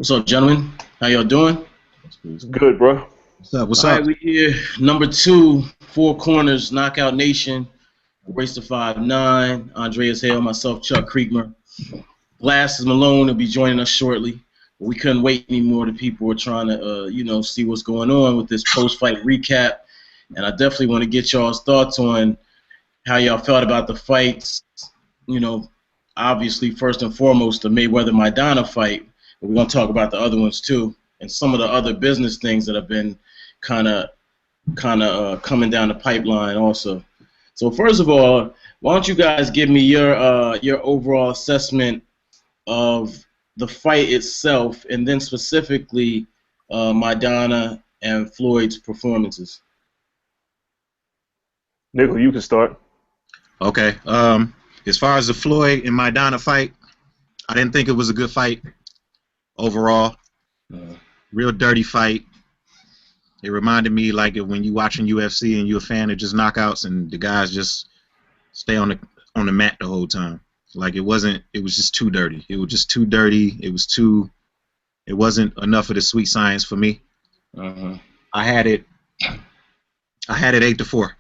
What's up, gentlemen? How y'all doing? It's good, bro. What's up? What's All right, up? we here. Number two, Four Corners, Knockout Nation. Race to 5'9". Andreas, Hale, myself, Chuck Creekmur. Glasses Malone will be joining us shortly. We couldn't wait anymore. The people were trying to, see what's going on with this post-fight recap. And I definitely want to get y'all's thoughts on how y'all felt about the fights. You know, obviously, first and foremost, the Mayweather-Maidana fight. But we're going to talk about the other ones, too, and some of the other business things that have been kind of coming down the pipeline also. So first of all, why don't you guys give me your overall assessment of the fight itself, and then specifically Maidana and Floyd's performances. Nickel, you can start. Okay. As far as the Floyd and Maidana fight, I didn't think it was a good fight overall. Real dirty fight. It reminded me like when you watching UFC and you're a fan of just knockouts and the guys just stay on the mat the whole time. Like it was just too dirty. It was just too dirty. It wasn't enough of the sweet science for me. I had it 8-4. 8-4,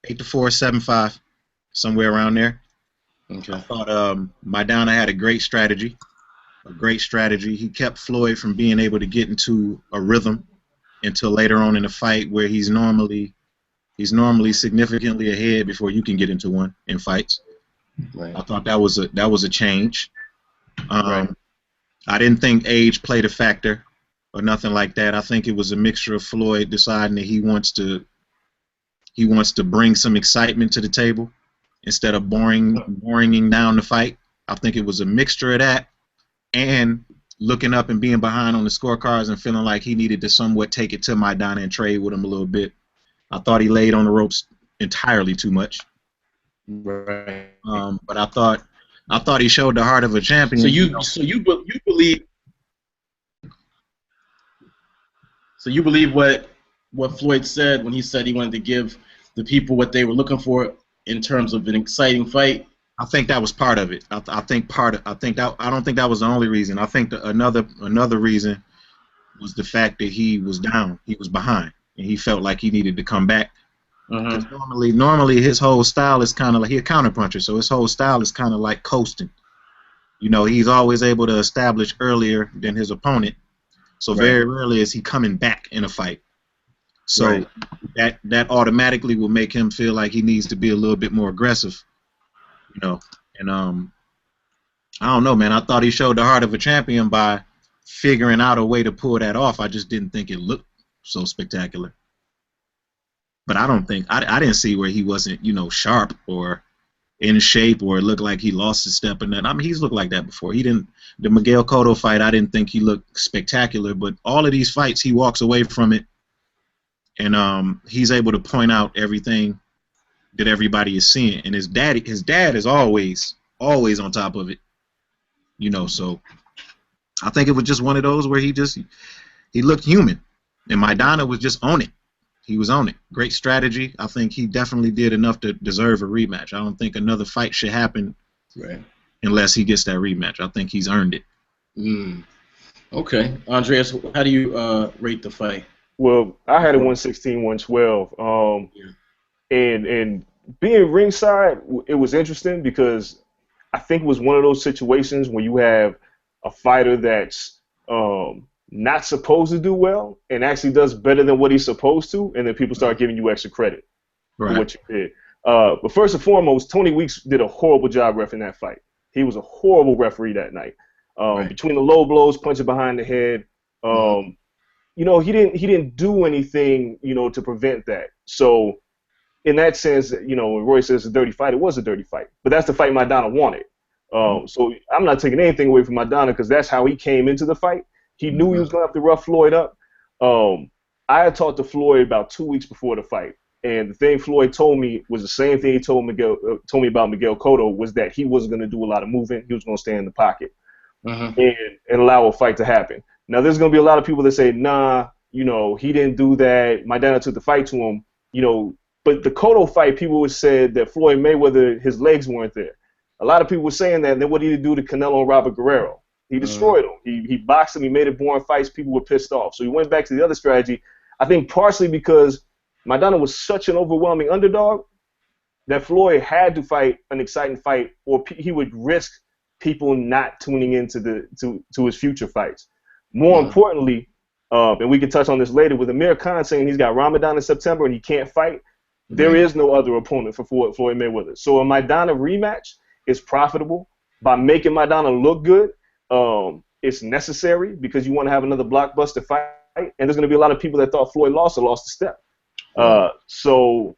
7-5, somewhere around there. Okay. I thought Maidana had a great strategy. He kept Floyd from being able to get into a rhythm until later on in the fight, where he's normally significantly ahead before you can get into one in fights. Right. I thought that was a change. Right. I didn't think age played a factor or nothing like that. I think it was a mixture of Floyd deciding that he wants to bring some excitement to the table instead of boringing down the fight. I think it was a mixture of that and looking up and being behind on the scorecards and feeling like he needed to somewhat take it to Maidana and trade with him a little bit. I thought he laid on the ropes entirely too much. Right. But I thought he showed the heart of a champion. So you believe what Floyd said when he said he wanted to give the people what they were looking for in terms of an exciting fight? I think that was part of it. I don't think that was the only reason. I think another reason was the fact that he was down, he was behind, and he felt like he needed to come back. Because normally his whole style is kind of like, he's a counterpuncher, so his whole style is kind of like coasting. You know, he's always able to establish earlier than his opponent, so very rarely is he coming back in a fight. So that automatically will make him feel like he needs to be a little bit more aggressive. You know, and I don't know, man. I thought he showed the heart of a champion by figuring out a way to pull that off. I just didn't think it looked so spectacular. But I didn't see where he wasn't, sharp or in shape or it looked like he lost his step or nothing. I mean, he's looked like that before. The Miguel Cotto fight, I didn't think he looked spectacular, but all of these fights, he walks away from it and he's able to point out everything that everybody is seeing. And his dad is always on top of it. So I think it was just one of those where he looked human. And Maidana was just on it. He was on it. Great strategy. I think he definitely did enough to deserve a rematch. I don't think another fight should happen unless he gets that rematch. I think he's earned it. Okay. Andreas, how do you rate the fight? Well, I had it 116, 112. And being ringside, it was interesting because I think it was one of those situations when you have a fighter that's not supposed to do well and actually does better than what he's supposed to, and then people start giving you extra credit for what you did. But first and foremost, Tony Weeks did a horrible job reffing that fight. He was a horrible referee that night. Between the low blows, punching behind the head, he didn't do anything, to prevent that. So in that sense, when Royce says it's a dirty fight, it was a dirty fight. But that's the fight Maidana wanted. So I'm not taking anything away from Maidana because that's how he came into the fight. He knew he was going to have to rough Floyd up. I had talked to Floyd about 2 weeks before the fight, and the thing Floyd told me was the same thing he told me about Miguel Cotto, was that he wasn't going to do a lot of moving. He was going to stay in the pocket and allow a fight to happen. Now, there's going to be a lot of people that say, nah, he didn't do that. Maidana took the fight to him, But the Cotto fight, people would said that Floyd Mayweather, his legs weren't there. A lot of people were saying that, and then what did he do to Canelo and Robert Guerrero? He destroyed him. He boxed him. He made it boring fights. People were pissed off. So he went back to the other strategy. I think partially because Maidana was such an overwhelming underdog that Floyd had to fight an exciting fight, or he would risk people not tuning into to his future fights. More importantly, and we can touch on this later, with Amir Khan saying he's got Ramadan in September and he can't fight, there is no other opponent for Floyd Mayweather. So a Maidana rematch is profitable by making Maidana look good. It's necessary because you want to have another blockbuster fight, and there's going to be a lot of people that thought Floyd lost a step. So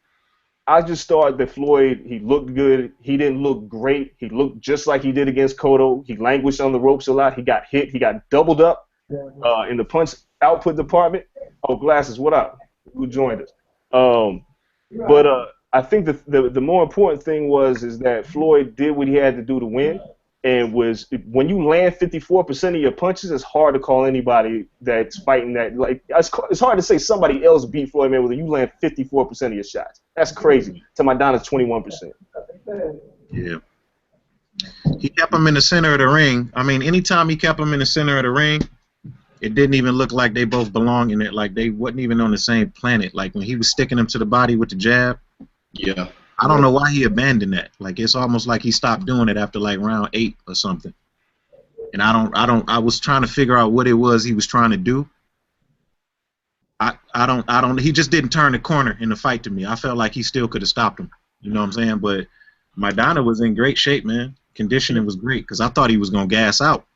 I just thought that Floyd, he looked good. He didn't look great. He looked just like he did against Cotto. He languished on the ropes a lot. He got hit. He got doubled up in the punch output department. Oh, Glasses, what up? Who joined us? But I think the more important thing is that Floyd did what he had to do to win. And when you land 54% of your punches, it's hard to call anybody that's fighting that. Like it's hard to say somebody else beat Floyd Mayweather. You land 54% of your shots. That's crazy. To Maidana's 21%. Yeah. He kept him in the center of the ring. I mean, anytime he kept him in the center of the ring, it didn't even look like they both belonged in it. Like they wasn't even on the same planet. Like when he was sticking him to the body with the jab. Yeah. I don't know why he abandoned that. Like it's almost like he stopped doing it after like round 8 or something. And I was trying to figure out what it was he was trying to do. He just didn't turn the corner in the fight to me. I felt like he still could have stopped him. You know what I'm saying? But Maidana was in great shape, man. Conditioning was great because I thought he was going to gas out.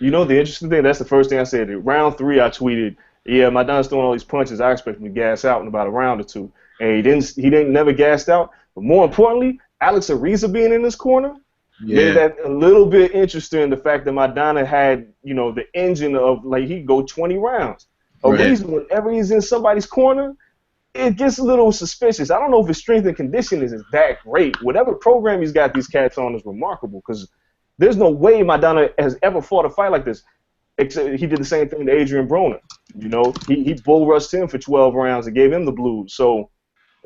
You know the interesting thing, that's the first thing I said. In round 3 I tweeted, yeah, Maidana's throwing all these punches. I expect him to gas out in about a round or two. And he didn't never gassed out. But more importantly, Alex Ariza being in this corner made that a little bit interesting. The fact that Maidana had, the engine of like he'd go 20 rounds. Ariza, whenever he's in somebody's corner, it gets a little suspicious. I don't know if his strength and conditioning is that great. Whatever program he's got these cats on is remarkable because there's no way Maidana has ever fought a fight like this. Except he did the same thing to Adrien Broner. He bull rushed him for 12 rounds and gave him the blues. So.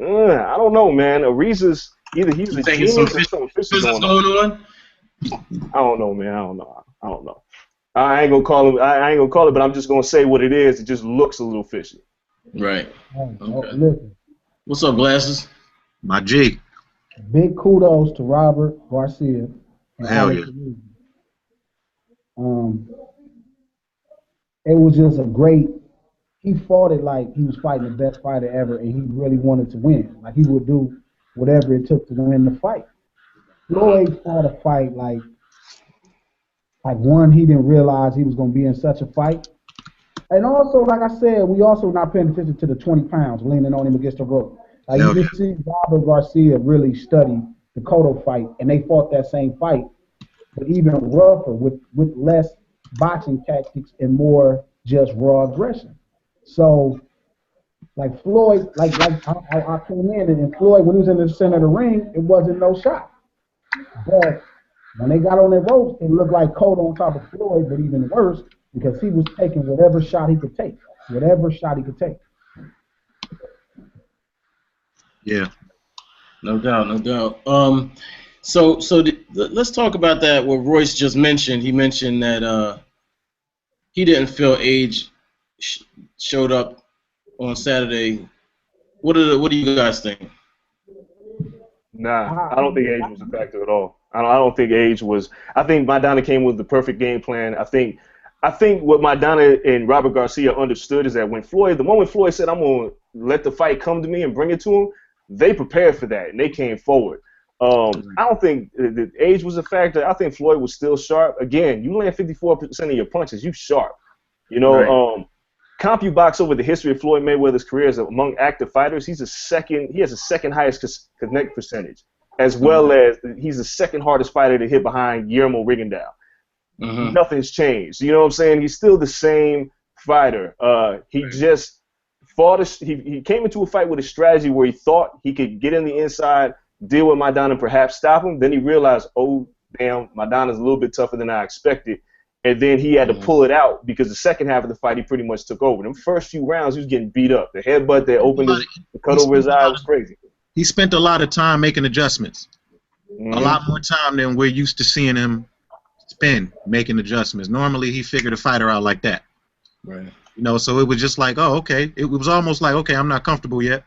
I don't know, man. Ariza's either he's a genius or something fishy going on. I don't know, man. I don't know. I ain't gonna call it, but I'm just gonna say what it is. It just looks a little fishy. Right. Okay. What's up, Glasses? My G. Big kudos to Robert Garcia. Hell yeah. It was just a great. He fought it like he was fighting the best fighter ever, and he really wanted to win. Like he would do whatever it took to win the fight. Floyd fought a fight like one, he didn't realize he was going to be in such a fight. And also, like I said, we also not paying attention to the 20 pounds leaning on him against the rope. Like you can see Robert Garcia really studied the Cotto fight, and they fought that same fight, but even rougher with less boxing tactics and more just raw aggression. So, like Floyd, like I came in, and Floyd, when he was in the center of the ring, it wasn't no shot. But when they got on their ropes, it looked like Cotto on top of Floyd, but even worse, because he was taking whatever shot he could take. Yeah. No doubt. So let's talk about that. What Royce just mentioned. He mentioned that he didn't feel age showed up on Saturday. What do you guys think? Nah, I don't think age was a factor at all. I don't think age was. I think Maidana came with the perfect game plan. I think what Maidana and Robert Garcia understood is that when Floyd said, I'm going to let the fight come to me and bring it to him, they prepared for that, and they came forward. I don't think the age was a factor. I think Floyd was still sharp. Again, you land 54% of your punches, you sharp. Right. CompuBox over the history of Floyd Mayweather's career is among active fighters. He has the second highest connect percentage, as well as he's the second hardest fighter to hit behind Guillermo Rigondeaux. Mm-hmm. Nothing's changed. You know what I'm saying? He's still the same fighter. He just fought. He came into a fight with a strategy where he thought he could get in the inside, deal with Maidana, and perhaps stop him. Then he realized, oh damn, Maidana's a little bit tougher than I expected. And then he had to pull it out because the second half of the fight he pretty much took over. Them first few rounds he was getting beat up. The headbutt that opened the cut over his eye was crazy. He spent a lot of time making adjustments. A lot more time than we're used to seeing him spin, making adjustments. Normally, he figured a fighter out like that. Right. You know, so it was just like, oh, okay. It was almost like, okay, I'm not comfortable yet.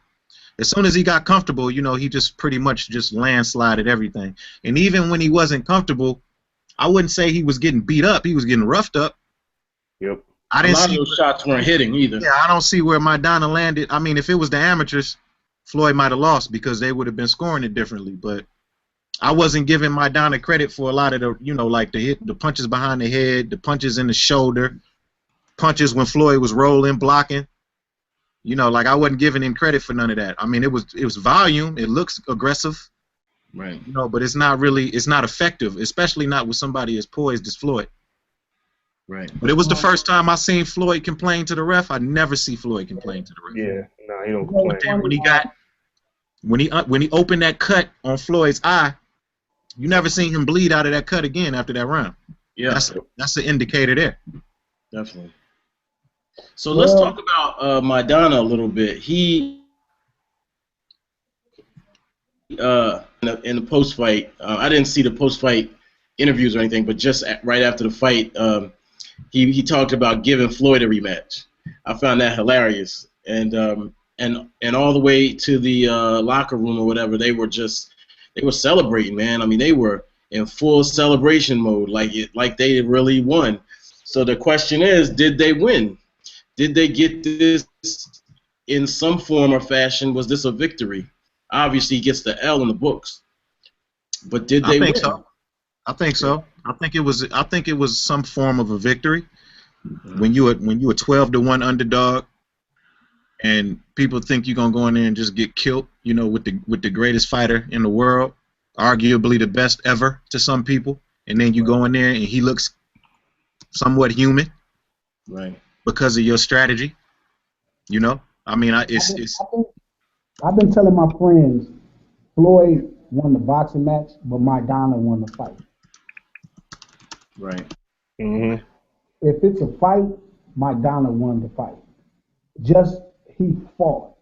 As soon as he got comfortable, you know, he just pretty much just landslided everything. And even when he wasn't comfortable, I wouldn't say he was getting beat up. He was getting roughed up. Yep. I didn't a lot see of those shots weren't hitting either. Yeah, I don't see where Maidana landed. I mean, if it was the amateurs, Floyd might have lost because they would have been scoring it differently. But I wasn't giving Maidana credit for a lot of the, you know, like the punches behind the head, the punches in the shoulder, punches when Floyd was rolling, blocking. You know, like I wasn't giving him credit for none of that. I mean, it was volume. It looks aggressive. Right. You know, but it's not effective, especially not with somebody as poised as Floyd. Right. But it was the first time I seen Floyd complain to the ref. I never see Floyd complain to the ref. Yeah, no, he don't complain. Then when he opened that cut on Floyd's eye, you never seen him bleed out of that cut again after that round. Yeah. That's an indicator there. Definitely. So let's talk about Maidana a little bit. He in the post fight, I didn't see the post fight interviews or anything, but just right after the fight, he talked about giving Floyd a rematch. I found that hilarious, and all the way to the locker room or whatever, they were celebrating, man. I mean, they were in full celebration mode, like they really won. So the question is, did they win? Did they get this in some form or fashion? Was this a victory? Obviously, he gets the L in the books, but did they win? I think so. I think it was some form of a victory. When you a 12-1 underdog, and people think you're gonna go in there and just get killed, you know, with the greatest fighter in the world, arguably the best ever to some people, and then you go in there and he looks somewhat human, right? Because of your strategy, you know. I mean, I've been telling my friends, Floyd won the boxing match, but Maidana won the fight. Right. Mm-hmm. If it's a fight, Maidana won the fight. Just he fought.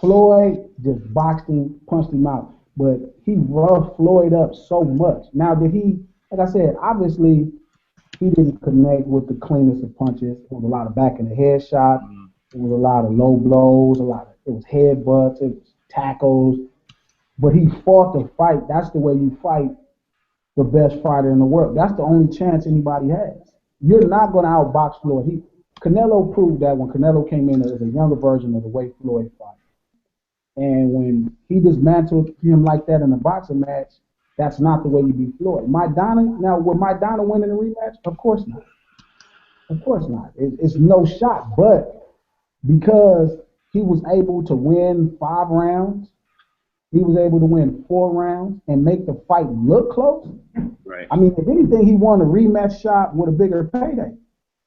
Floyd just boxed him, punched him out, but he roughed Floyd up so much. Now, did he? Like I said, obviously he didn't connect with the cleanest of punches. It was a lot of back in the head shots. It was a lot of low blows. It was headbutts. It was tackles. But he fought the fight. That's the way you fight the best fighter in the world. That's the only chance anybody has. You're not going to outbox Floyd. Canelo proved that when Canelo came in as a younger version of the way Floyd fought. And when he dismantled him like that in a boxing match, that's not the way you beat Floyd. Now, would Maidana win in a rematch? Of course not. Of course not. It's no shot. But because he was able to win 5 rounds, he was able to win 4 rounds and make the fight look close. Right. I mean, if anything, he won a rematch shot with a bigger payday.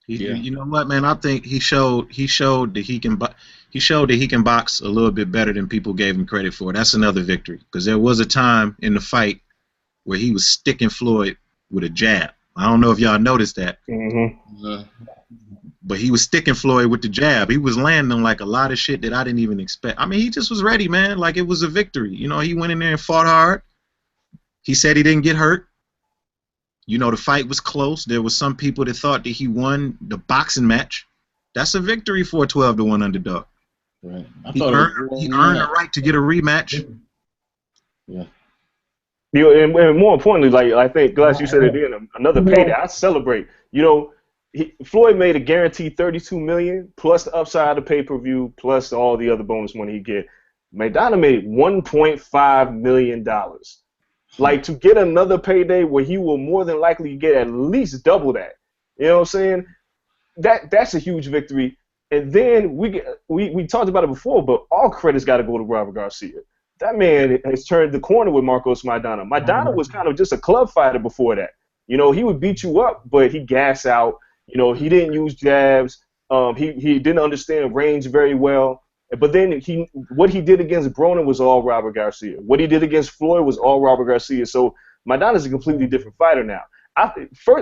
You know what, man? I think he showed that he can box a little bit better than people gave him credit for. That's another victory, because there was a time in the fight where he was sticking Floyd with a jab. I don't know if y'all noticed that. Mm-hmm. But he was sticking Floyd with the jab. He was landing like a lot of shit that I didn't even expect. I mean, he just was ready, man. Like it was a victory. You know, he went in there and fought hard. He said he didn't get hurt. You know, the fight was close. There was some people that thought that he won the boxing match. That's a victory for a 12-1 underdog. Right. He earned the right to get a rematch. Yeah. You know, and more importantly, like I think, Glass, you said it again, another payday. I celebrate. You know, Floyd made a guaranteed $32 million plus the upside of pay-per-view plus all the other bonus money he get. Maidana made $1.5 million. Like, to get another payday where he will more than likely get at least double that. You know what I'm saying? That's a huge victory. And then we talked about it before, but all credit's got to go to Robert Garcia. That man has turned the corner with Marcos Maidana. Maidana was kind of just a club fighter before that. You know, he would beat you up, but he gas out. You know, he didn't use jabs. He didn't understand range very well. But then what he did against Broner was all Robert Garcia. What he did against Floyd was all Robert Garcia. So Maidana's a completely different fighter now.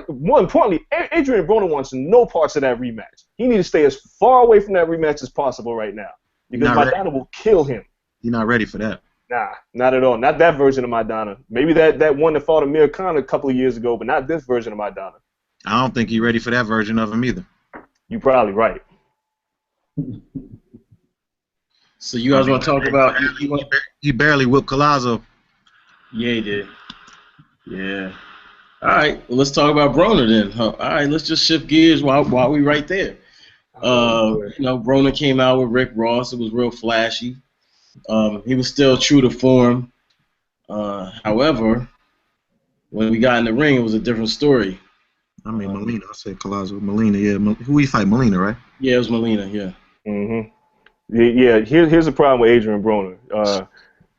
More importantly, Adrien Broner wants no parts of that rematch. He needs to stay as far away from that rematch as possible right now, because Maidana will kill him. He's not ready for that. Nah, not at all. Not that version of Maidana. Maybe that one that fought Amir Khan a couple of years ago, but not this version of Maidana. I don't think he's ready for that version of him either. You're probably right. So you guys want to talk about? He barely whipped Collazo. Yeah, he did. Yeah. All right, well, let's talk about Broner then. All right, let's just shift gears while we right there. Broner came out with Rick Ross. It was real flashy. He was still true to form. However, when we got in the ring, it was a different story. I mean, Molina. I said Collazo. Molina, yeah. Who he fight? Molina, right? Yeah, it was Molina, yeah. Mm-hmm. Yeah, here's the problem with Adrien Broner.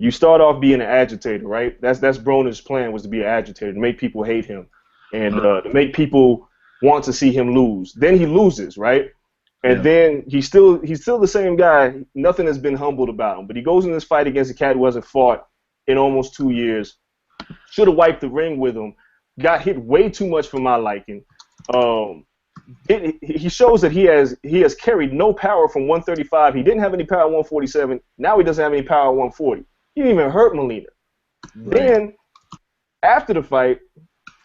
You start off being an agitator, right? That's Broner's plan, was to be an agitator, to make people hate him, and to make people want to see him lose. Then he loses, right? And then he's still the same guy. Nothing has been humbled about him. But he goes in this fight against a cat who hasn't fought in almost 2 years. Should have wiped the ring with him. Got hit way too much for my liking. He shows that he has carried no power from 135. He didn't have any power at 147. Now he doesn't have any power at 140. He didn't even hurt Molina. Right. Then after the fight,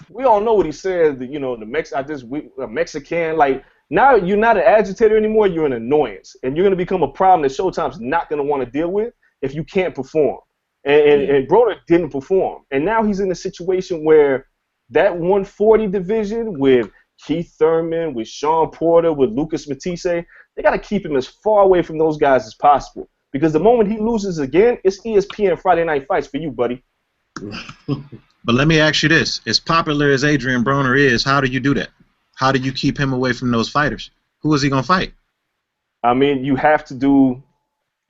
we all know what he said. A Mexican. Like, now you're not an agitator anymore. You're an annoyance, and you're going to become a problem that Showtime's not going to want to deal with if you can't perform. And Broner didn't perform, and now he's in a situation where that 140 division with Keith Thurman, with Sean Porter, with Lucas Matisse, they got to keep him as far away from those guys as possible. Because the moment he loses again, it's ESPN Friday Night Fights for you, buddy. But let me ask you this. As popular as Adrien Broner is, how do you do that? How do you keep him away from those fighters? Who is he going to fight? I mean, you have to do,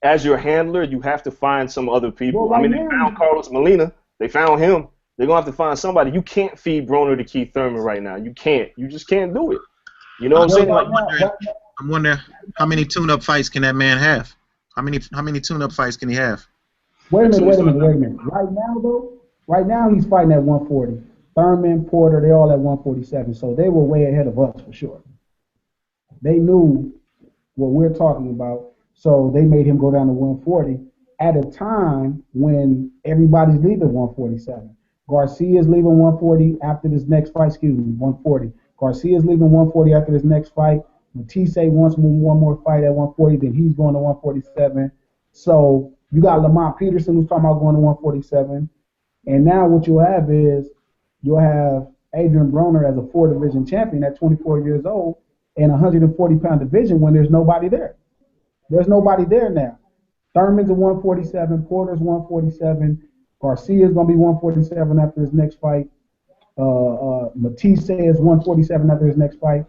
as your handler, you have to find some other people. Well, they found Carlos Molina. They found him. They're going to have to find somebody. You can't feed Broner to Keith Thurman right now. You can't. You just can't do it. You know what I'm saying? I'm wondering how many tune-up fights can that man have? How many tune-up fights can he have? Wait a minute. Right now he's fighting at 140. Thurman, Porter, they all at 147. So they were way ahead of us for sure. They knew what we're talking about, so they made him go down to 140 at a time when everybody's leaving 147. Garcia's leaving 140 after this next fight. 140. Garcia's leaving 140 after this next fight. Matisse wants one more fight at 140, then he's going to 147. So you got Lamont Peterson who's talking about going to 147. And now what you'll have is you'll have Adrien Broner as a 4-division champion at 24 years old in a 140-pound division when there's nobody there. There's nobody there now. Thurman's a 147, Porter's 147, Garcia's going to be 147 after his next fight. Matisse is 147 after his next fight.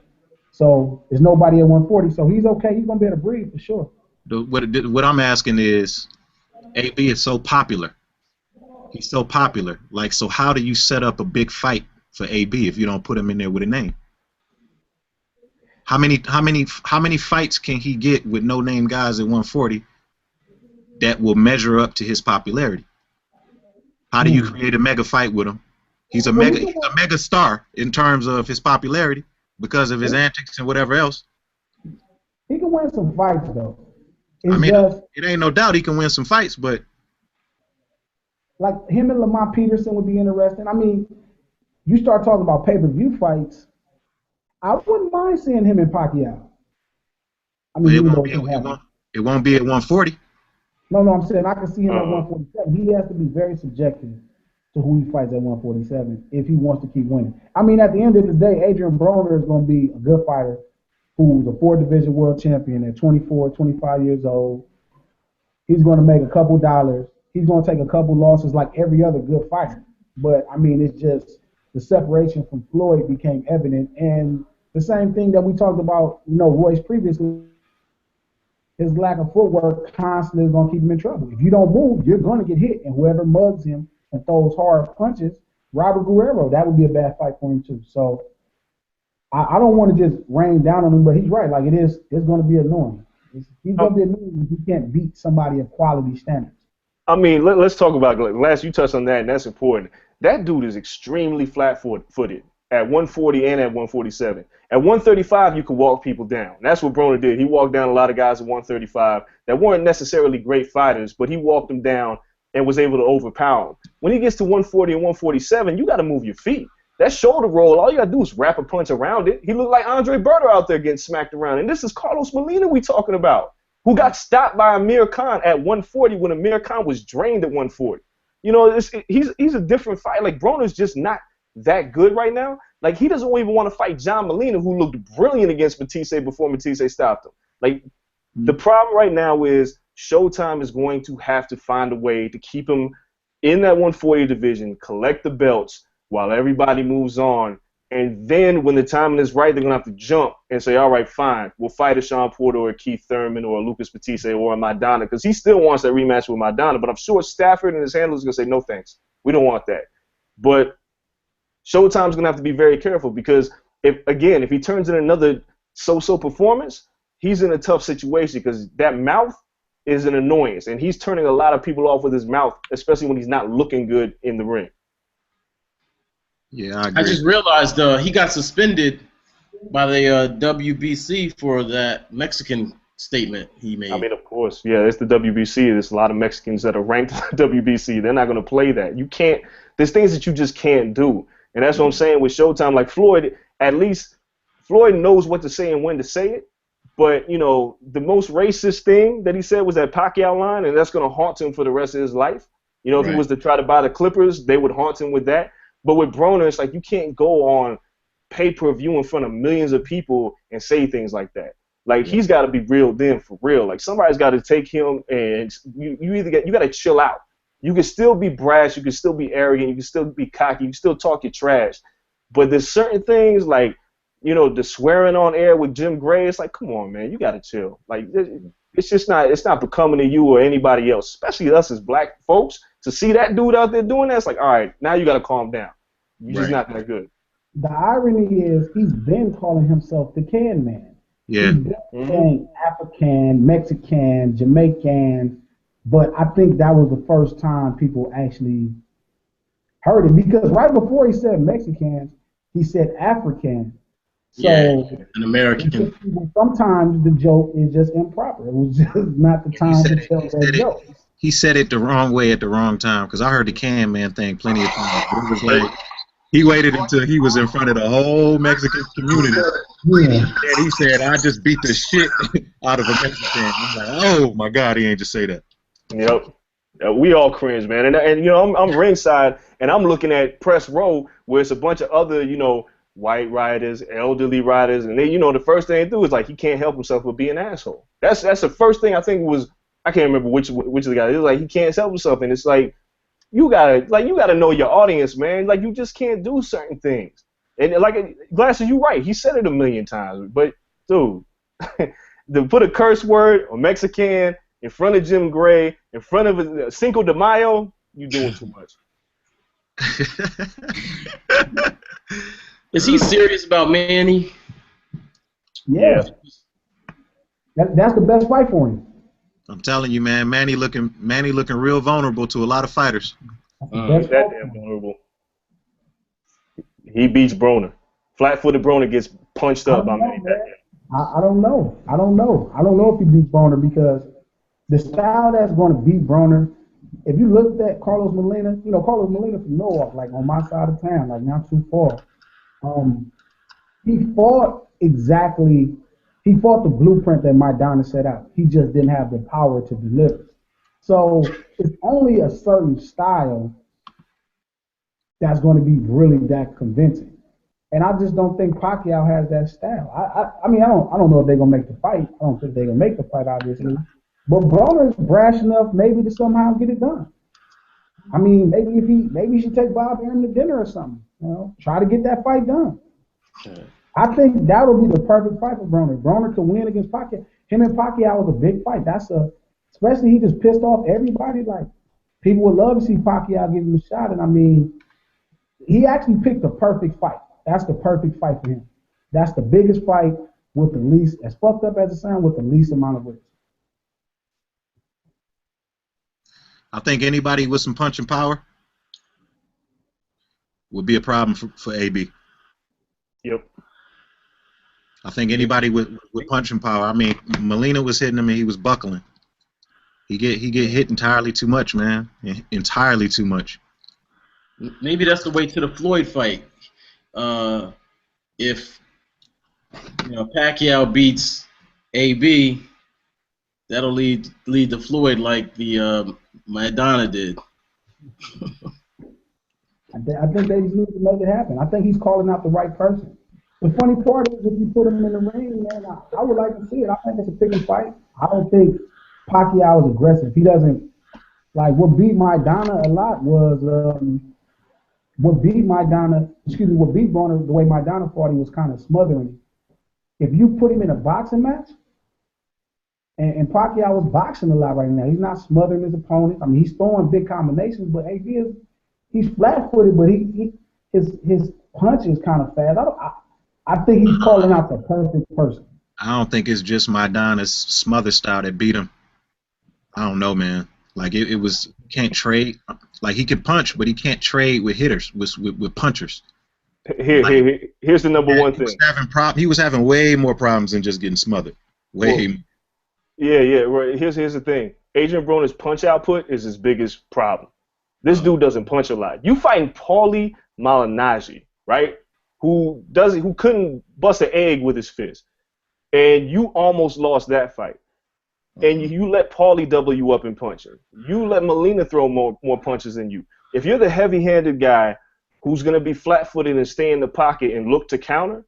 So there's nobody at 140, so he's okay. He's going to be able to breathe for sure. What I'm asking is, AB is so popular. He's so popular. Like, so how do you set up a big fight for AB if you don't put him in there with a name? How many fights can he get with no name guys at 140 that will measure up to his popularity? How do you create a mega fight with him? He's a mega star in terms of his popularity because of his antics and whatever else. He can win some fights though. It ain't no doubt he can win some fights, but like him and Lamont Peterson would be interesting. I mean, you start talking about pay-per-view fights, I wouldn't mind seeing him and Pacquiao. I mean, it won't be at 140. No, I'm saying I can see him at 147. He has to be very subjective to who he fights at 147 if he wants to keep winning. I mean, at the end of the day, Adrien Broner is going to be a good fighter who's a 4-division world champion at 24, 25 years old. He's going to make a couple dollars. He's going to take a couple losses like every other good fighter. But, I mean, it's just the separation from Floyd became evident. And the same thing that we talked about, Royce previously, his lack of footwork constantly is going to keep him in trouble. If you don't move, you're going to get hit. And whoever mugs him and throws hard punches, Robert Guerrero, that would be a bad fight for him too. So I don't want to just rain down on him, but he's right. Like, it's going to be annoying. He's going to be annoying if he can't beat somebody of quality standards. I mean, let's talk about Glass. You touched on that, and that's important. That dude is extremely flat-footed at 140 and at 147. At 135, you could walk people down. That's what Broner did. He walked down a lot of guys at 135 that weren't necessarily great fighters, but he walked them down and was able to overpower him. When he gets to 140 and 147, you got to move your feet. That shoulder roll, all you got to do is wrap a punch around it. He looked like Adrien Broner out there getting smacked around. And this is Carlos Molina we talking about, who got stopped by Amir Khan at 140 when Amir Khan was drained at 140. You know, he's a different fight. Like, Broner's just not that good right now. Like, he doesn't even want to fight John Molina, who looked brilliant against Matisse before Matisse stopped him. Like, the problem right now is Showtime is going to have to find a way to keep him in that 140 division, collect the belts while everybody moves on. And then when the timing is right, they're going to have to jump and say, all right, fine, we'll fight a Sean Porter or a Keith Thurman or a Lucas Matisse or a Maidana, because he still wants that rematch with Maidana. But I'm sure Stafford and his handlers are going to say, no thanks, we don't want that. But Showtime's going to have to be very careful, because, if he turns in another so-so performance, he's in a tough situation, because that mouth is an annoyance, and he's turning a lot of people off with his mouth, especially when he's not looking good in the ring. Yeah, I agree. I just realized he got suspended by the WBC for that Mexican statement he made. I mean, of course, yeah, it's the WBC. There's a lot of Mexicans that are ranked in the WBC. They're not going to play that. You can't. There's things that you just can't do, and that's what I'm saying with Showtime. Like Floyd, at least Floyd knows what to say and when to say it. But, you know, the most racist thing that he said was that Pacquiao line, and that's going to haunt him for the rest of his life. You know, if he was to try to buy the Clippers, they would haunt him with that. But with Broner, it's like you can't go on pay-per-view in front of millions of people and say things like that. Like, he's got to be reeled in for real. Like, somebody's got to take him, and you got to chill out. You can still be brash, you can still be arrogant, you can still be cocky, you can still talk your trash. But there's certain things like, you know, the swearing on air with Jim Gray, it's like, come on, man, you got to chill. Like, it's just not, it's not becoming to you or anybody else, especially us as black folks. To see that dude out there doing that, it's like, all right, now you got to calm down. You're just not that good. The irony is he's been calling himself the Can Man. Yeah. He's been saying African, Mexican, Jamaican, but I think that was the first time people actually heard it, because right before he said Mexicans, he said African. So an American. Sometimes the joke is just improper. It was just not the time to tell that joke. He said it the wrong way at the wrong time, because I heard the Can Man thing plenty of times. It was like he waited until he was in front of the whole Mexican community. Yeah. And he said, I just beat the shit out of a Mexican. I'm like, oh, my God, he ain't just say that. Yep. We all cringe, man. And you know, I'm ringside, and I'm looking at press row where it's a bunch of other, you know, white riders, elderly riders, and they, you know, the first thing they do is like, he can't help himself but be an asshole. That's the first thing I think was, I can't remember which of the guys. It was like, he can't help himself, and it's like, you gotta know your audience, man. Like, you just can't do certain things. And like Glasses, you're right. He said it a million times, but dude, to put a curse word or Mexican in front of Jim Gray, in front of a Cinco de Mayo, you doing too much. Is he serious about Manny? Yeah. That's the best fight for him. I'm telling you, man, Manny looking real vulnerable to a lot of fighters. He's that damn vulnerable. He beats Broner. Flat-footed Broner gets punched up by Manny. I don't know. I don't know if he beats Broner, because the style that's going to beat Broner, if you looked at Carlos Molina, you know, Carlos Molina from Norwalk, like on my side of town, like not too far. He fought the blueprint that Maidana set out. He just didn't have the power to deliver. So it's only a certain style that's going to be really that convincing. And I just don't think Pacquiao has that style. I mean, I don't know if they're going to make the fight. I don't think they're going to make the fight, obviously. But Broner's brash enough maybe to somehow get it done. I mean, maybe he should take Bob Arum to dinner or something. You know, try to get that fight done. I think that would be the perfect fight for Broner. Broner could win against Pacquiao. Him and Pacquiao was a big fight. Especially he just pissed off everybody. Like, people would love to see Pacquiao give him a shot. And I mean, he actually picked the perfect fight. That's the perfect fight for him. That's the biggest fight with the least, as fucked up as it sounds, with the least amount of risk. I think anybody with some punching power would be a problem for AB. Yep. I think anybody with punching power. I mean, Molina was hitting him and he was buckling. He get hit entirely too much, man. Entirely too much. Maybe that's the way to the Floyd fight. If Pacquiao beats AB, that'll lead to Floyd like the Maidana did. I think they just need to make it happen. I think he's calling out the right person. The funny part is, if you put him in the ring, man, I would like to see it. I think it's a pick and fight. I don't think Pacquiao is aggressive. He doesn't like what beat Maidana a lot was what beat Broner the way Maidana fought. He was kind of smothering him. If you put him in a boxing match, and Pacquiao is boxing a lot right now. He's not smothering his opponent. I mean, he's throwing big combinations, but he's flat-footed, but his punch is kind of fast. I think he's calling out the perfect person. I don't think it's just Maidana's smother style that beat him. I don't know, man. Like it was can't trade. Like he could punch, but he can't trade with hitters, with punchers. Here's the number one thing. He was having way more problems than just getting smothered. Way more. Yeah, right. Here's the thing. Adrien Broner's punch output is his biggest problem. This dude doesn't punch a lot. You fighting Paulie Malignaggi, right? Who couldn't bust an egg with his fist. And you almost lost that fight. And you let Paulie double you up in punching. You let Molina throw more punches than you. If you're the heavy-handed guy who's going to be flat-footed and stay in the pocket and look to counter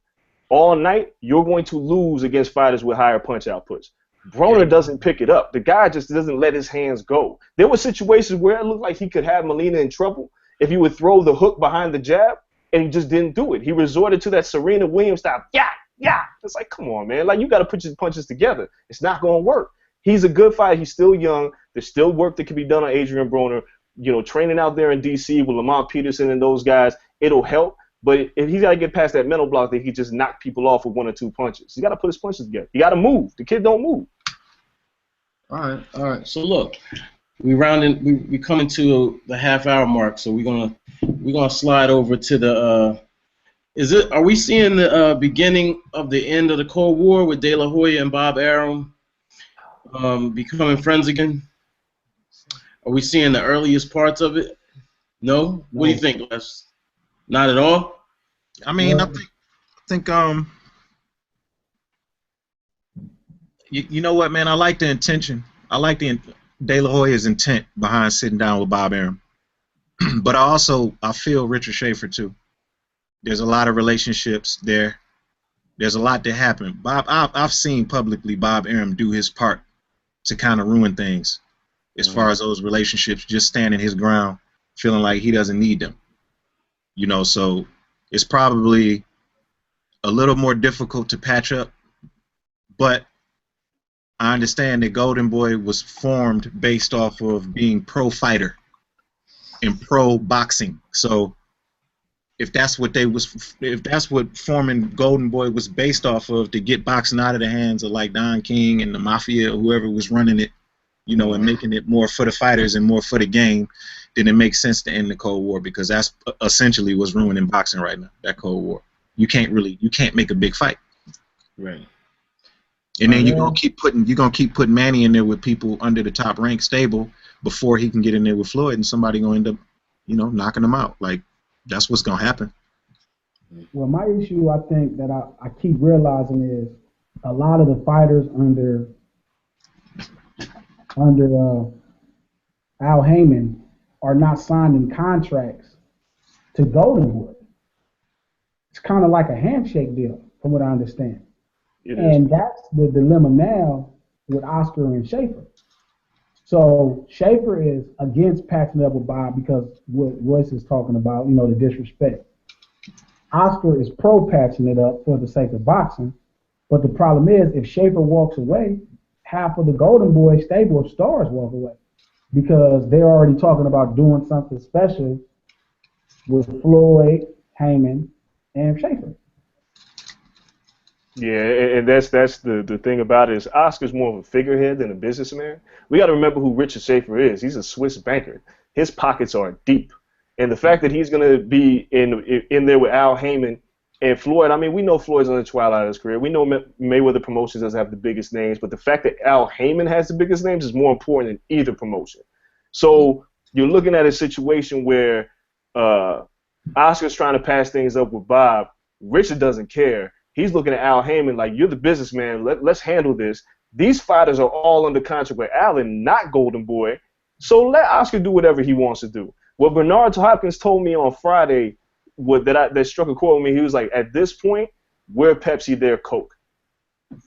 all night, you're going to lose against fighters with higher punch outputs. Broner doesn't pick it up. The guy just doesn't let his hands go. There were situations where it looked like he could have Molina in trouble if he would throw the hook behind the jab, and he just didn't do it. He resorted to that Serena Williams style. Yeah. It's like, come on, man. Like, you got to put your punches together. It's not going to work. He's a good fighter. He's still young. There's still work that can be done on Adrien Broner. Training out there in D.C. with Lamont Peterson and those guys, it'll help. But if he's got to get past that mental block that he just knock people off with one or two punches. He got to put his punches together. He got to move. The kid don't move. All right. So look, we coming to the half-hour mark. So we're gonna slide over to the. Are we seeing the beginning of the end of the Cold War with De La Hoya and Bob Arum becoming friends again? Are we seeing the earliest parts of it? No. What do you think, Les? Not at all. I mean, I think you know what, man? I like the intention. I like De La Hoya's intent behind sitting down with Bob Arum. But I feel Richard Schaefer too. There's a lot of relationships there. There's a lot that happened. I've seen publicly Bob Arum do his part to kind of ruin things as far as those relationships, just standing his ground, feeling like he doesn't need them. So it's probably a little more difficult to patch up, but I understand that Golden Boy was formed based off of being pro-fighter and pro-boxing. So if that's what forming Golden Boy was based off of, to get boxing out of the hands of like Don King and the Mafia or whoever was running it, and making it more for the fighters and more for the game, then it makes sense to end the Cold War, because that's essentially what's ruining boxing right now, that Cold War. You can't make a big fight. Right. And then you're gonna keep putting Manny in there with people under the top rank stable before he can get in there with Floyd, and somebody gonna end up, knocking him out. Like, that's what's gonna happen. Well, my issue, I think, that I keep realizing is a lot of the fighters under Al Heyman are not signing contracts to Golden Boy. It's kind of like a handshake deal, from what I understand. And that's the dilemma now with Oscar and Schaefer. So Schaefer is against patching up with Bob because what Royce is talking about, the disrespect. Oscar is pro-patching it up for the sake of boxing. But the problem is, if Schaefer walks away, half of the Golden Boy stable of stars walk away, because they're already talking about doing something special with Floyd, Heyman, and Schaefer. Yeah, and that's the thing about it is Oscar's more of a figurehead than a businessman. We got to remember who Richard Schaefer is. He's a Swiss banker. His pockets are deep, and the fact that he's going to be in there with Al Heyman And Floyd, I mean, we know Floyd's on the twilight of his career. We know Mayweather Promotions doesn't have the biggest names, but the fact that Al Heyman has the biggest names is more important than either promotion. So you're looking at a situation where Oscar's trying to pass things up with Bob. Richard doesn't care. He's looking at Al Heyman like, you're the businessman. Let's handle this. These fighters are all under contract with Allen, not Golden Boy. So let Oscar do whatever he wants to do. What Bernard Hopkins told me on Friday that struck a chord with me, he was like, at this point, we're Pepsi, they're Coke.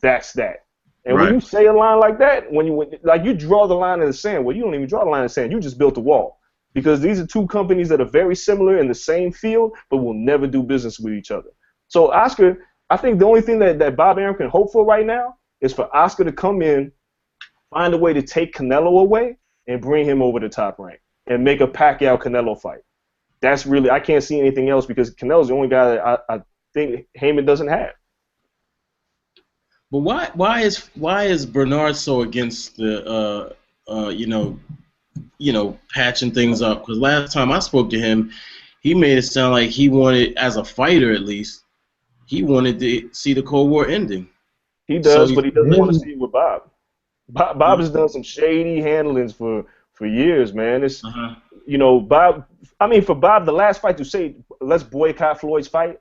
That's that. And when you say a line like that, when you draw the line in the sand, well, you don't even draw the line in the sand. You just built a wall. Because these are two companies that are very similar in the same field, but will never do business with each other. So Oscar, I think the only thing that Bob Arum can hope for right now is for Oscar to come in, find a way to take Canelo away, and bring him over the top rank, and make a Pacquiao-Canelo fight. That's really, I can't see anything else because Canelo's the only guy that I think Heyman doesn't have. But why is Bernard so against the patching things up? Because last time I spoke to him, he made it sound like he wanted, as a fighter at least, he wanted to see the Cold War ending. He does, but he doesn't want to see it with Bob. Bob has done some shady handlings for years, man. It's Bob. I mean, for Bob, the last fight to say let's boycott Floyd's fight.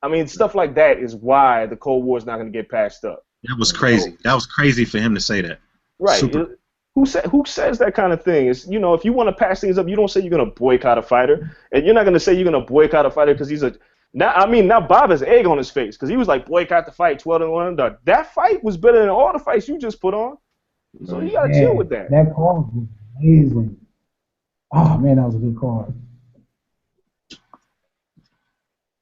I mean, stuff like that is why the Cold War is not going to get patched up. That was crazy. That was crazy for him to say that. Right. Who says that kind of thing? It's, if you want to patch things up, you don't say you're going to boycott a fighter, and you're not going to say you're going to boycott a fighter because he's a. Now Bob has egg on his face because he was like boycott the fight, 12-1. That fight was better than all the fights you just put on. So you got to chill with that. That card was amazing. Oh man, that was a good card.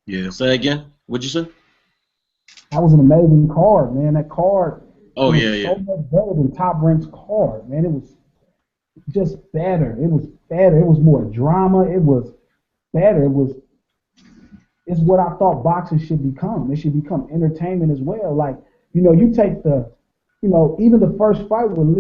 Yeah. Say again. What'd you say? That was an amazing card, man. That card. Oh was yeah. So much better than Top Rank's card, man. It was just better. It was better. It was more drama. It was better. It's what I thought boxing should become. It should become entertainment as well. Like, you take even the first fight with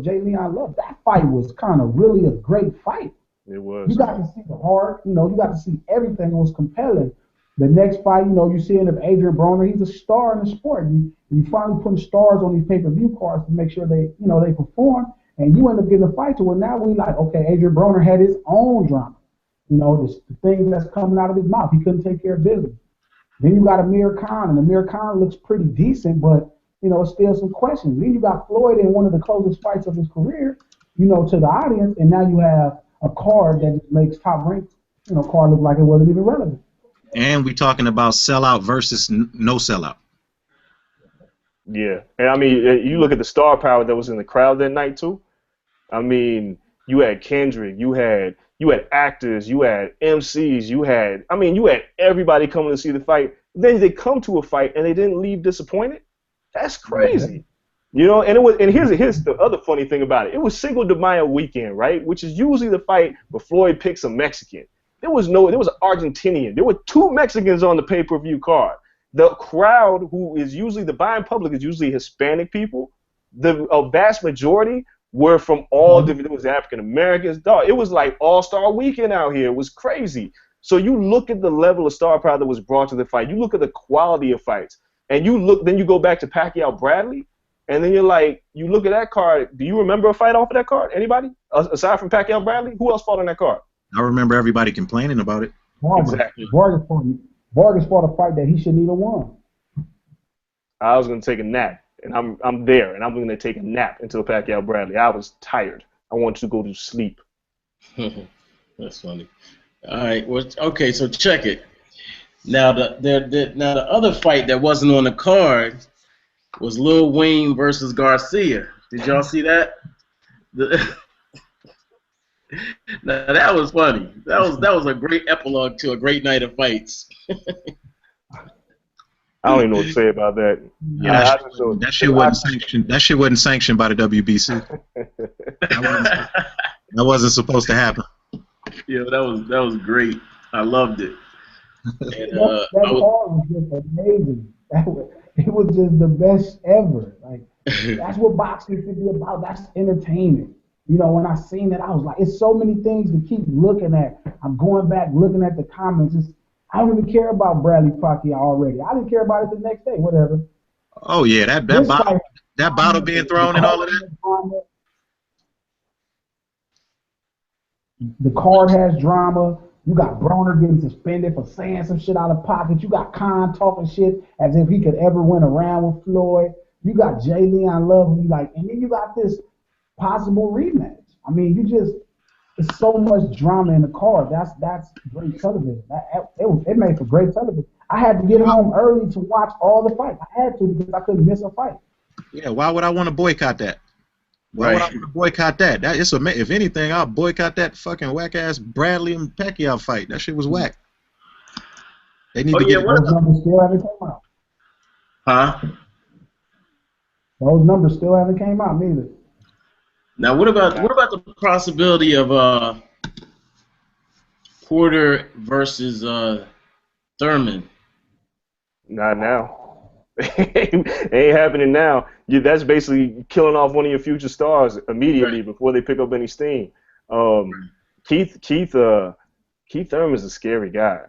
Jay Leon Love, that fight was kind of really a great fight. It was. You got to see the heart, you got to see everything. It was compelling. The next fight, you see it of Adrien Broner, he's a star in the sport. You finally putting stars on these pay-per-view cards to make sure they perform, and you end up getting a fight to where now we like, okay, Adrien Broner had his own drama. The things that's coming out of his mouth. He couldn't take care of business. Then you got Amir Khan, and Amir Khan looks pretty decent, but, it's still some questions. Then you got Floyd in one of the closest fights of his career, to the audience, and now you have a card that makes Top Rank, card look like it wasn't even relevant. And we talking about sellout versus no sellout. Yeah, and I mean, you look at the star power that was in the crowd that night too. I mean, you had Kendrick, you had actors, you had MCs, you had everybody coming to see the fight. Then they come to a fight and they didn't leave disappointed. That's crazy. And here's the other funny thing about it. It was Cinco de Mayo weekend, right? Which is usually the fight where Floyd picks a Mexican. There was an Argentinian. There were 2 Mexicans on the pay-per-view card. The crowd, who is usually the buying public, is usually Hispanic people. A vast majority were from all different. It was African Americans. Dog, it was like all-star weekend out here. It was crazy. So you look at the level of star power that was brought to the fight. You look at the quality of fights, and then you go back to Pacquiao Bradley, and then you look at that card. Do you remember a fight off of that card? Anybody aside from Pacquiao Bradley? Who else fought on that card? I remember everybody complaining about it. Exactly. Vargas fought a fight that he shouldn't even won. I was going to take a nap, and I'm there, and I'm going to take a nap until Pacquiao Bradley. I was tired. I wanted to go to sleep. That's funny. All right. Well, okay. So check it. Now the other fight that wasn't on the card was Lil Wayne versus Garcia. Did y'all see that? Now that was funny. That was a great epilogue to a great night of fights. I don't even know what to say about that. Yeah, that shit wasn't sanctioned. That shit wasn't sanctioned by the WBC. That wasn't supposed to happen. Yeah, that was great. I loved it. And, that card was just amazing. It was just the best ever. Like, that's what boxing should be about. That's entertainment. When I seen it, I was like, it's so many things to keep looking at. I'm going back, looking at the comments. I don't even care about Bradley Pacquiao already. I didn't care about it the next day. Whatever. Oh yeah, that bottle being thrown and all of that. The card has drama. You got Broner getting suspended for saying some shit out of pocket. You got Khan talking shit as if he could ever win a round with Floyd. You got Jay Leon Love, who you like, and then you got this possible rematch. I mean, it's so much drama in the card. That's great television. It made for great television. I had to get home early to watch all the fights. I had to because I couldn't miss a fight. Yeah, why would I want to boycott that? Why would I want to boycott that? If anything, I'll boycott that fucking whack ass Bradley and Pacquiao fight. That shit was whack. They need to get those numbers still haven't come out. Huh? Those numbers still haven't came out neither. Now, what about the possibility of Porter versus Thurman? Not now. It ain't happening now. That's basically killing off one of your future stars immediately before they pick up any steam. Keith Thurman's a scary guy.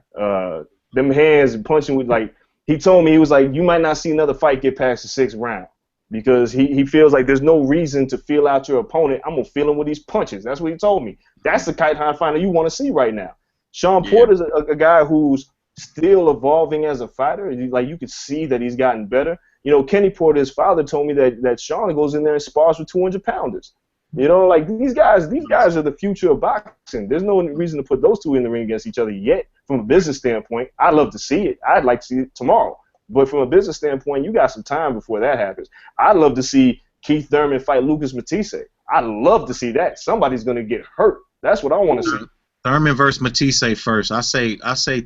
Them hands punching with, like, he told me, he was like, you might not see another fight get past the 6th round because he feels like there's no reason to feel out your opponent. I'm gonna feel him with these punches. That's what he told me. That's the kind of fighter you want to see right now. Sean Porter's a guy who's still evolving as a fighter. Like, you could see that he's gotten better. You know, Kenny Porter's father told me that Sean goes in there and spars with 200-pounders. You know, like, these guys are the future of boxing. There's no reason to put those two in the ring against each other yet. From a business standpoint, I'd love to see it. I'd like to see it tomorrow. But from a business standpoint, you got some time before that happens. I'd love to see Keith Thurman fight Lucas Matisse. I'd love to see that. Somebody's going to get hurt. That's what I want to see. Thurman versus Matisse first. I say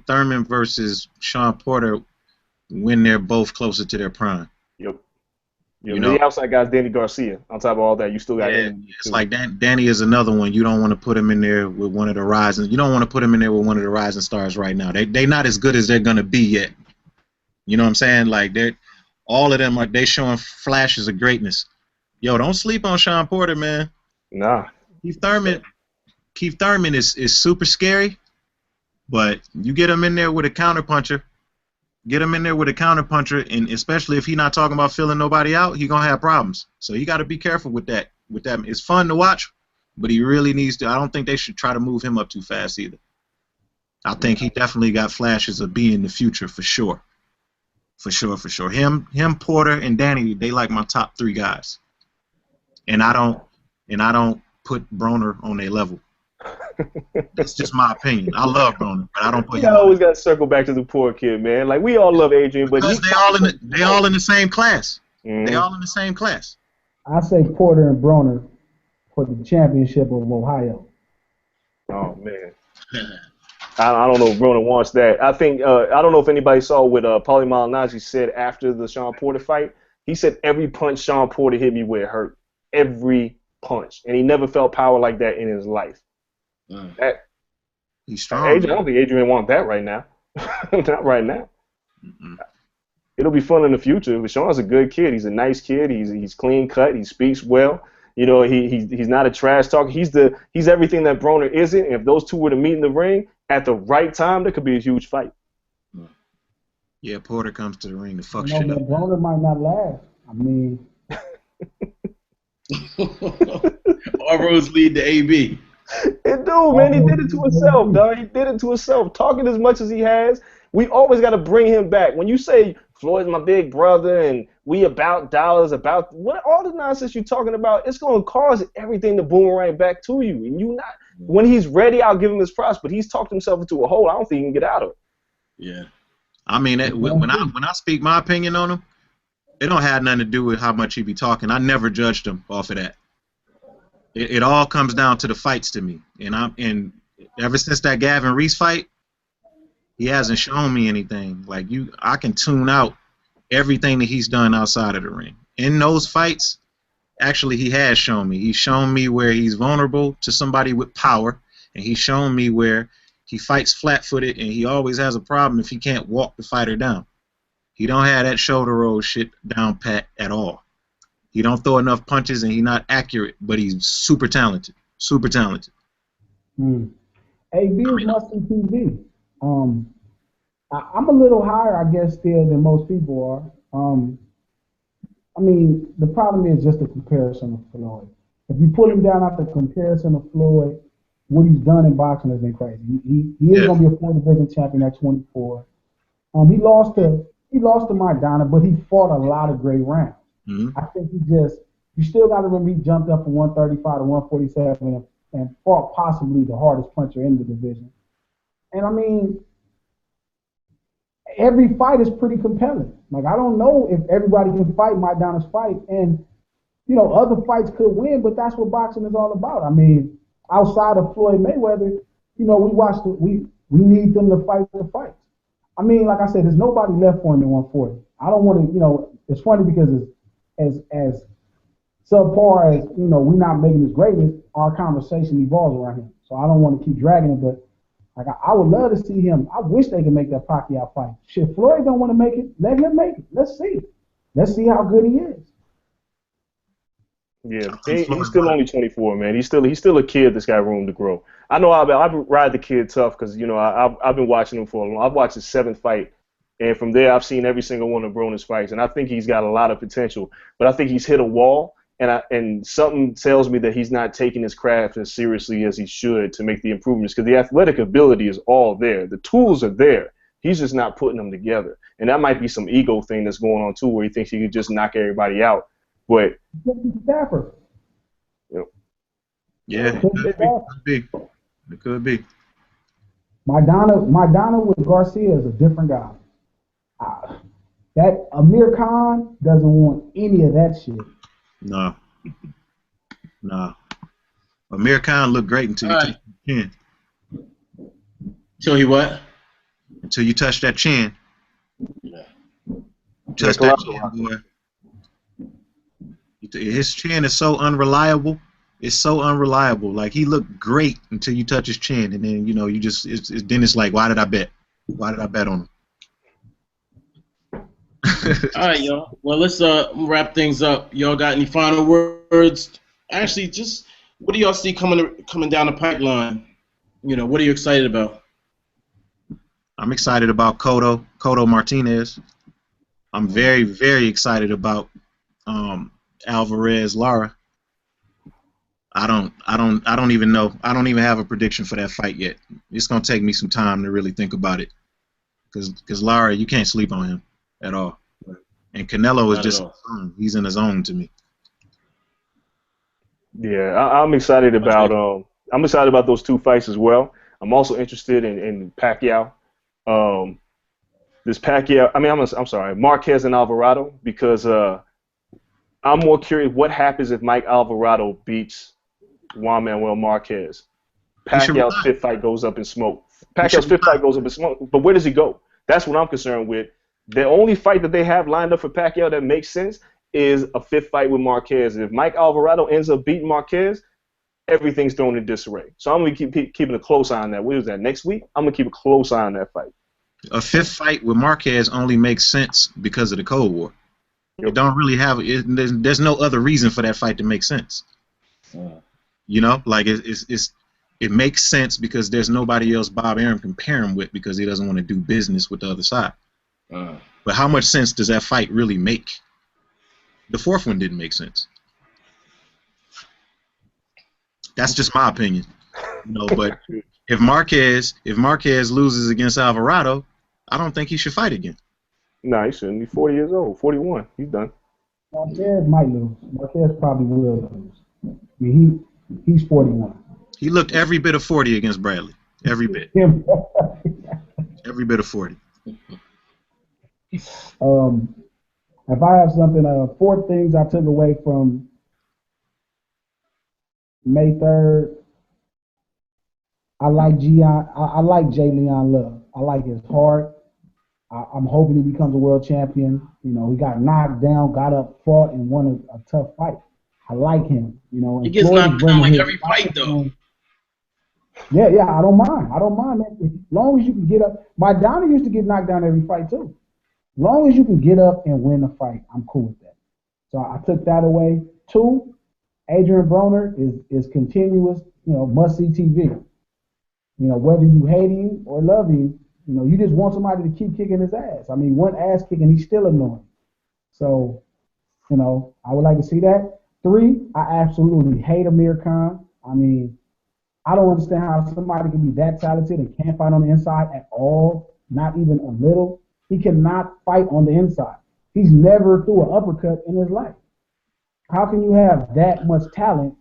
Thurman versus Sean Porter when they're both closer to their prime. Yep. You know, the outside guy's Danny Garcia. On top of all that, you still got him. It's like Danny is another one. You don't want to put him in there with one of the rising. You don't want to put him in there with one of the rising stars right now. They're not as good as they're gonna be yet. You know what I'm saying? Like, all of them, like, they showing flashes of greatness. Yo, don't sleep on Sean Porter, man. Nah. Keith Thurman is super scary, but you get him in there with a counterpuncher. And especially if he's not talking about filling nobody out, he's gonna have problems. So you got to be careful with that. It's fun to watch, but he really needs to. I don't think they should try to move him up too fast either. I think he definitely got flashes of being the future for sure. For sure. Him, Porter, and Danny, they like my top 3 guys. And I don't put Broner on their level. That's just my opinion. I love Broner, but I don't put him. You always got to circle back to the poor kid, man. Like, we all love Adrien, but because they all in the same class. Mm-hmm. They all in the same class. I say Porter and Broner for the championship of Ohio. Oh man. I don't know if Broner wants that. I think I don't know if anybody saw what Paulie Malignaggi said after the Sean Porter fight. He said every punch Sean Porter hit me where it hurt. Every punch. And he never felt power like that in his life. He's strong. I don't think Adrien wants that right now. Not right now. Mm-mm. It'll be fun in the future. But Sean's a good kid. He's a nice kid. He's clean cut. He speaks well. You know, he's not a trash talker. He's everything that Broner isn't. And if those two were to meet in the ring at the right time, that could be a huge fight. Yeah, Porter comes to the ring to fuck shit up. Broner might not last. I mean, all roads lead to AB. It do, man. He did it to himself, dog. He did it to himself. Talking as much as he has, we always got to bring him back. When you say Floyd's my big brother and we about dollars, about what all the nonsense you're talking about, it's going to cause everything to boomerang back to you. And you not when he's ready, I'll give him his props. But he's talked himself into a hole. I don't think he can get out of it. Yeah. I mean, when I speak my opinion on him, it don't have nothing to do with how much he be talking. I never judged him off of that. It all comes down to the fights to me, and ever since that Gavin Reese fight, he hasn't shown me anything. Like I can tune out everything that he's done outside of the ring. In those fights, actually, he has shown me. He's shown me where he's vulnerable to somebody with power, and he's shown me where he fights flat-footed, and he always has a problem if he can't walk the fighter down. He don't have that shoulder roll shit down pat at all. He don't throw enough punches, and he's not accurate, but he's super talented. Super talented. AB is must-see TV. I'm a little higher, I guess, still than most people are. I mean, the problem is just the comparison of Floyd. If you pull him down after comparison of Floyd, what he's done in boxing has been crazy. He is going to be a 4 division champion at 24. He lost to Maidana, but he fought a lot of great rounds. Mm-hmm. I think you still got to remember he jumped up from 135 to 147 and fought possibly the hardest puncher in the division. And I mean, every fight is pretty compelling. Like, I don't know if everybody can fight Maidana's fight, and other fights could win, but that's what boxing is all about. I mean, outside of Floyd Mayweather, we need them to fight the fights. I mean, like I said, there's nobody left for him in 140. I don't want to, it's funny because as subpar as, we're not making his greatest, our conversation evolves around him. So I don't want to keep dragging it, but like I would love to see him. I wish they could make that Pacquiao fight. Shit, Floyd don't want to make it. Let him make it. Let's see. Let's see how good he is. Yeah, he's still only 24, man. He's still a kid that's got room to grow. I know I've ride the kid tough because I've been watching him for a long. I've watched his 7th fight, and from there I've seen every single one of Broner's fights, and I think he's got a lot of potential. But I think he's hit a wall, and something tells me that he's not taking his craft as seriously as he should to make the improvements, because the athletic ability is all there, the tools are there. He's just not putting them together, and that might be some ego thing that's going on too, where he thinks he could just knock everybody out. But Stafford. Yeah, it could be. Maidana with Garcia is a different guy. That Amir Khan doesn't want any of that shit. No. Amir Khan looked great until you touched the chin. Tell you what? Until you touch that chin. Yeah. Touch that chin, boy. His chin is so unreliable. It's so unreliable. Like, he looked great until you touch his chin, and then then it's like, why did I bet? Why did I bet on him? All right, y'all. Well, let's wrap things up. Y'all got any final words? Actually, just what do y'all see coming down the pipeline? What are you excited about? I'm excited about Cotto Martinez. I'm very, very excited about Alvarez Lara. I don't even know. I don't even have a prediction for that fight yet. It's gonna take me some time to really think about it, because Lara, you can't sleep on him at all. And Canelo is just he's in his own to me. Yeah, I'm excited about those 2 fights as well. I'm also interested in Pacquiao. This Pacquiao, I'm sorry, Marquez and Alvarado, because I'm more curious what happens if Mike Alvarado beats Juan Manuel Marquez. Pacquiao's 5th fight goes up in smoke. Pacquiao's 5th fight goes up in smoke, but where does he go? That's what I'm concerned with. The only fight that they have lined up for Pacquiao that makes sense is a 5th fight with Marquez. If Mike Alvarado ends up beating Marquez, everything's thrown in disarray. So I'm going to keep keeping a close eye on that. What is that, next week? I'm going to keep a close eye on that fight. A 5th fight with Marquez only makes sense because of the Cold War. It don't really have there's no other reason for that fight to make sense. Like it makes sense because there's nobody else Bob Arum can pair him with, because he doesn't want to do business with the other side. But how much sense does that fight really make? The 4th one didn't make sense. That's just my opinion. But if Marquez loses against Alvarado, I don't think he should fight again. No, he shouldn't. He's 40 years old. 41. He's done. Marquez might lose. Marquez probably will lose. I mean, he's 41. He looked every bit of 40 against Bradley. Every bit. Every bit of 40. If I have something, 4 things I took away from May 3rd. I like Jay Leon Love. I like his heart. I'm hoping he becomes a world champion. He got knocked down, got up, fought, and won a tough fight. I like him. He gets knocked down like every fight, though. Yeah, I don't mind. Man. As long as you can get up. Maidana used to get knocked down every fight too. As long as you can get up and win the fight, I'm cool with that. So I took that away. 2, Adrien Broner is continuous, must see TV. Whether you hate him or love him, You know, you just want somebody to keep kicking his ass. I mean, one ass kicking, he's still annoying. So, you know, I would like to see that. 3, I absolutely hate Amir Khan. I mean, I don't understand how somebody can be that talented and can't fight on the inside at all, not even a little. He cannot fight on the inside. He's never threw an uppercut in his life. How can you have that much talent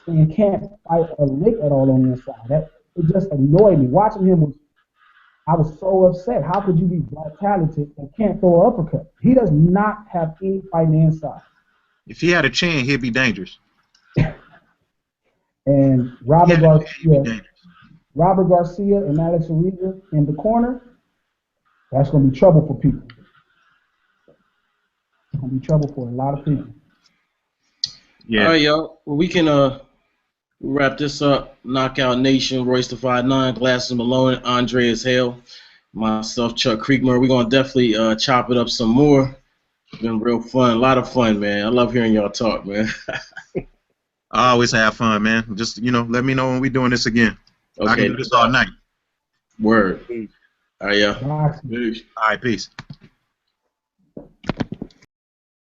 and can't fight a lick at all on the inside? It just annoyed me. Watching him I was so upset. How could you be that talented and can't throw an uppercut? He does not have any fighting inside. If he had a chin, he'd be dangerous. And Robert Garcia and Alex Ariza in the corner, that's going to be trouble for people. It's going to be trouble for a lot of people. Yeah. All right, y'all. Well, we can wrap this up. Knockout Nation, Royce the 5'9", Glasses Malone, Andreas Hale, myself, Chuck Creekmur. We're going to definitely chop it up some more. It's been real fun. A lot of fun, man. I love hearing y'all talk, man. I always have fun, man. Just, you know, let me know when we're doing this again. Okay. I can do this all night. Word. All right, y'all. Peace. All right, peace.